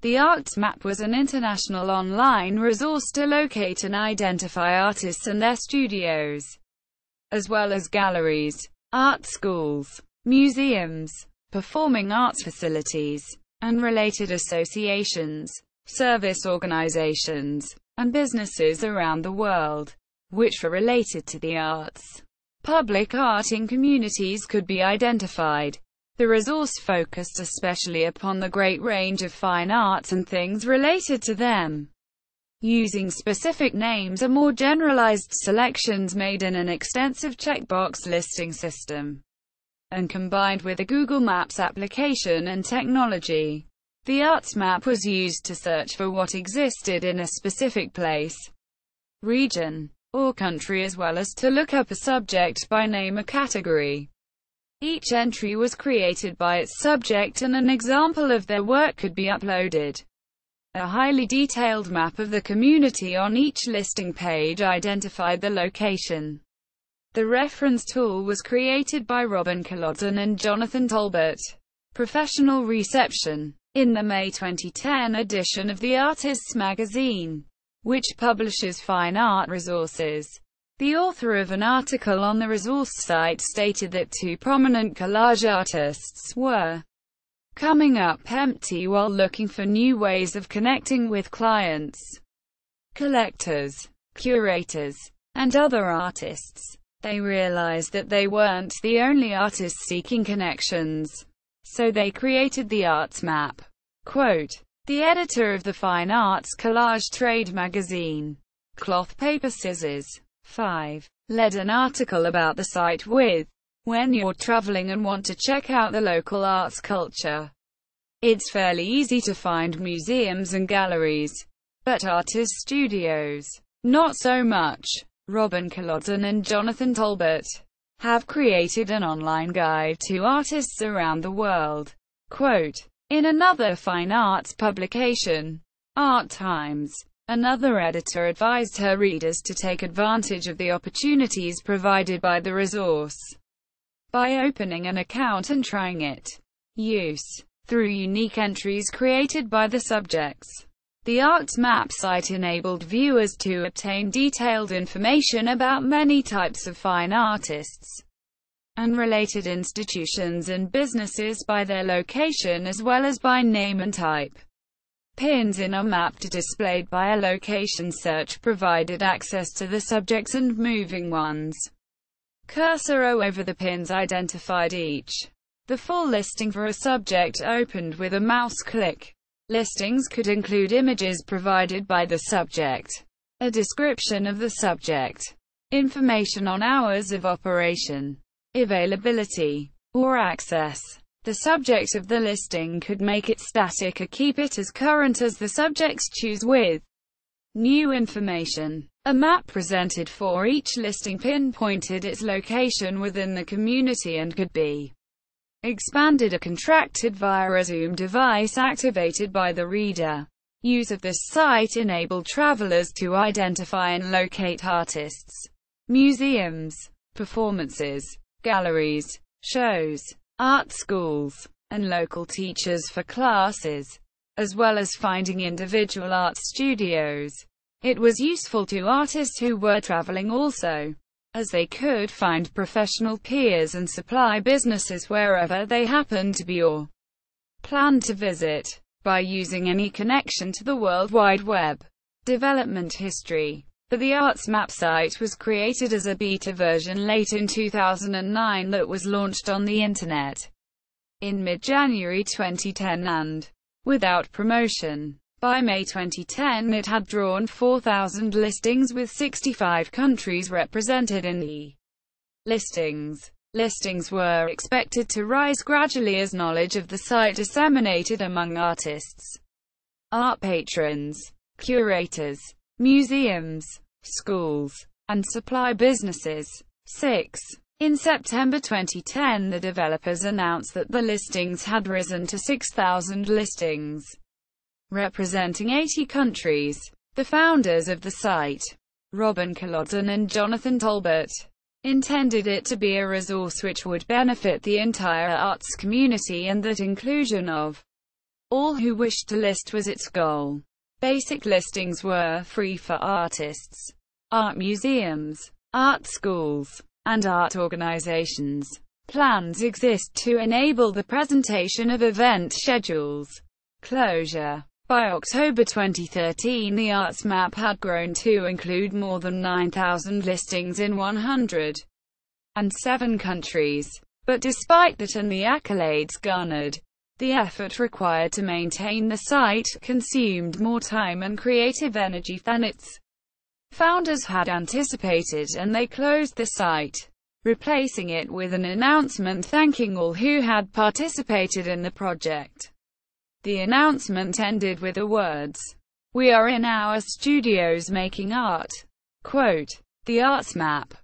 The Arts Map was an international online resource to locate and identify artists and their studios, as well as galleries, art schools, museums, performing arts facilities, and related associations, service organizations, and businesses around the world, which were related to the arts. Public art in communities could be identified. The resource focused especially upon the great range of fine arts and things related to them, using specific names or more generalized selections made in an extensive checkbox listing system, and combined with a Google Maps application and technology. The Arts Map was used to search for what existed in a specific place, region, or country, as well as to look up a subject by name or category. Each entry was created by its subject and an example of their work could be uploaded. A highly detailed map of the community on each listing page identified the location. The reference tool was created by Robin Colodzin and Jonathan Talbot. Professional reception. In the May 2010 edition of the Artists magazine, which publishes fine art resources, the author of an article on the resource site stated that two prominent collage artists were coming up empty while looking for new ways of connecting with clients, collectors, curators, and other artists. They realized that they weren't the only artists seeking connections, so they created the Arts Map. Quote, the editor of the Fine Arts Collage Trade magazine, Cloth Paper Scissors, 5, led an article about the site with, when you're traveling and want to check out the local arts culture, it's fairly easy to find museums and galleries, but artist studios, not so much. Robin Colodzin and Jonathan Talbot have created an online guide to artists around the world. Quote, in another fine arts publication, Art Times, another editor advised her readers to take advantage of the opportunities provided by the resource by opening an account and trying it use through unique entries created by the subjects. The Arts Map site enabled viewers to obtain detailed information about many types of fine artists and related institutions and businesses by their location as well as by name and type. Pins in a map displayed by a location search provided access to the subjects and moving ones. Cursor over the pins identified each. The full listing for a subject opened with a mouse click. Listings could include images provided by the subject, a description of the subject, information on hours of operation, availability, or access. The subject of the listing could make it static or keep it as current as the subjects choose with new information. A map presented for each listing pinpointed its location within the community and could be expanded or contracted via a zoom device activated by the reader. Use of this site enabled travelers to identify and locate artists, museums, performances, galleries, shows, art schools, and local teachers for classes, as well as finding individual art studios. It was useful to artists who were traveling also, as they could find professional peers and supply businesses wherever they happened to be or planned to visit, by using any connection to the World Wide Web. Development history. The Arts Map site was created as a beta version late in 2009 that was launched on the Internet in mid-January 2010 and, without promotion, by May 2010 it had drawn 4,000 listings with 65 countries represented in the listings. Listings were expected to rise gradually as knowledge of the site disseminated among artists, art patrons, curators, museums, schools, and supply businesses. 6. In September 2010 the developers announced that the listings had risen to 6,000 listings, representing 80 countries. The founders of the site, Robin Colodzin and Jonathan Talbot, intended it to be a resource which would benefit the entire arts community and that inclusion of All who wished to list was its goal. Basic listings were free for artists, art museums, art schools, and art organizations. Plans exist to enable the presentation of event schedules. Closure. By October 2013, the Arts Map had grown to include more than 9,000 listings in 107 countries. But despite that and the accolades garnered, the effort required to maintain the site consumed more time and creative energy than its founders had anticipated, and they closed the site, replacing it with an announcement thanking all who had participated in the project. The announcement ended with the words, "We are in our studios making art." Quote, "The Arts Map